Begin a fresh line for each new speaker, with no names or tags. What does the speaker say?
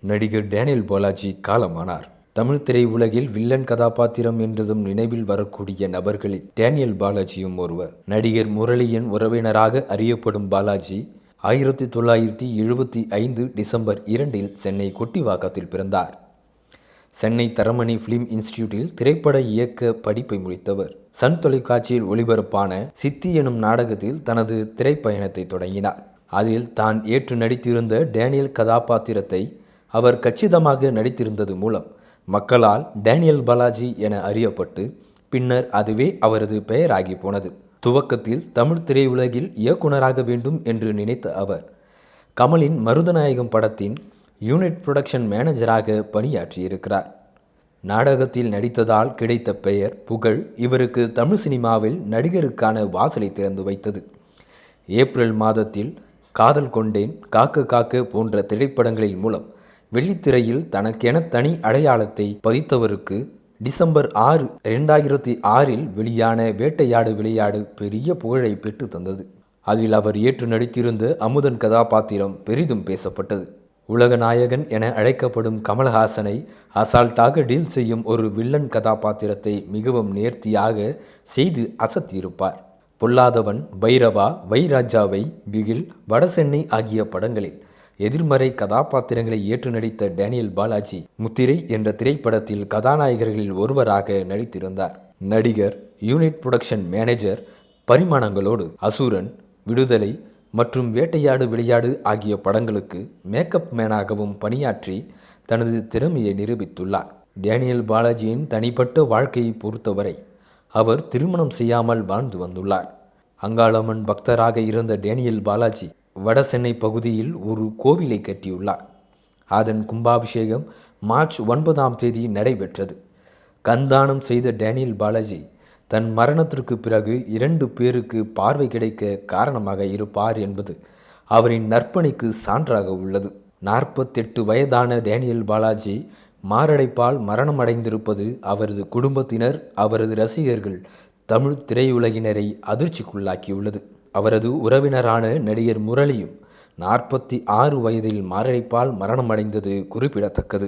நடிகர் டேனியல் பாலாஜி காலமானார். தமிழ் திரையுலகில் வில்லன் கதாபாத்திரம் என்றதும் நினைவில் வரக்கூடிய நபர்களில் டேனியல் பாலாஜியும் ஒருவர். நடிகர் முரளியின் உறவினராக அறியப்படும் பாலாஜி 1975 டிசம்பர் 2 சென்னை கொட்டிவாக்கத்தில் பிறந்தார். சென்னை தரமணி பிலிம் இன்ஸ்டிடியூட்டில் திரைப்பட இயக்க படிப்பை முடித்தவர். சன் தொலைக்காட்சியில் ஒளிபரப்பான சித்தி எனும் நாடகத்தில் தனது திரைப்பயணத்தை தொடங்கினார். அதில் தான் ஏற்று நடித்திருந்த டேனியல் கதாபாத்திரத்தை அவர் கச்சிதமாக நடித்திருந்தது மூலம் மக்களால் டேனியல் பாலாஜி என அறியப்பட்டு பின்னர் அதுவே அவரது பெயராகி போனது. துவக்கத்தில் தமிழ் திரையுலகில் இயக்குனராக வேண்டும் என்று நினைத்த அவர் கமலின் மருதநாயகம் படத்தின் யூனிட் புரொடக்ஷன் மேனேஜராக பணியாற்றியிருக்கிறார். நாடகத்தில் நடித்ததால் கிடைத்த பெயர், புகழ் இவருக்கு தமிழ் சினிமாவில் நடிகருக்கான வாசலை திறந்து வைத்தது. ஏப்ரல் மாதத்தில் காதல் கொண்டேன், காக்க காக்க போன்ற திரைப்படங்களின் மூலம் வெள்ளித்திரையில் தனக்கென தனி அடையாளத்தை பதித்தவருக்கு டிசம்பர் 6, 2006 வெளியான வேட்டையாடு விளையாடு பெரிய புகழை பெற்று தந்தது. அதில் அவர் ஏற்று நடித்திருந்த அமுதன் கதாபாத்திரம் பெரிதும் பேசப்பட்டது. உலக நாயகன் என அழைக்கப்படும் கமலஹாசனை அசால்ட்டாக டீல் செய்யும் ஒரு வில்லன் கதாபாத்திரத்தை மிகவும் நேர்த்தியாக செய்து அசத்தியிருப்பார். பொல்லாதவன், பைரவா, வைராஜாவை, பிகில், வடசென்னை ஆகிய படங்களில் எதிர்மறை கதாபாத்திரங்களை ஏற்று நடித்த டேனியல் பாலாஜி முத்திரை என்ற திரைப்படத்தில் கதாநாயகர்களில் ஒருவராக நடித்திருந்தார். நடிகர், யூனிட் புரொடக்ஷன் மேனேஜர், பரிமாணங்களோடு அசுரன், விடுதலை மற்றும் வேட்டையாடு விளையாடு ஆகிய படங்களுக்கு மேக்கப் மேனாகவும் பணியாற்றி தனது திறமையை நிரூபித்துள்ளார். டேனியல் பாலாஜியின் தனிப்பட்ட வாழ்க்கையை பொறுத்தவரை அவர் திருமணம் செய்யாமல் வாழ்ந்து வந்துள்ளார். அங்காளம்மன் பக்தராக இருந்த டேனியல் பாலாஜி வடசென்னை பகுதியில் ஒரு கோவிலை கட்டியுள்ளார். அதன் கும்பாபிஷேகம் மார்ச் 9 நடைபெற்றது. கண்தானம் செய்த டேனியல் பாலாஜி தன் மரணத்திற்கு பிறகு 2 பேருக்கு பார்வை கிடைக்க காரணமாக இருப்பார் என்பது அவரின் நற்பணிக்கு சான்றாக உள்ளது. 48 வயதான டேனியல் பாலாஜி மாரடைப்பால் மரணம் அடைந்திருப்பது அவரது குடும்பத்தினர், அவரது ரசிகர்கள், தமிழ் திரையுலகினரை அதிர்ச்சிக்குள்ளாக்கியுள்ளது. அவரது உறவினரான நடிகர் முரளியும் 46 வயதில் மாரடைப்பால் மரணமடைந்தது குறிப்பிடத்தக்கது.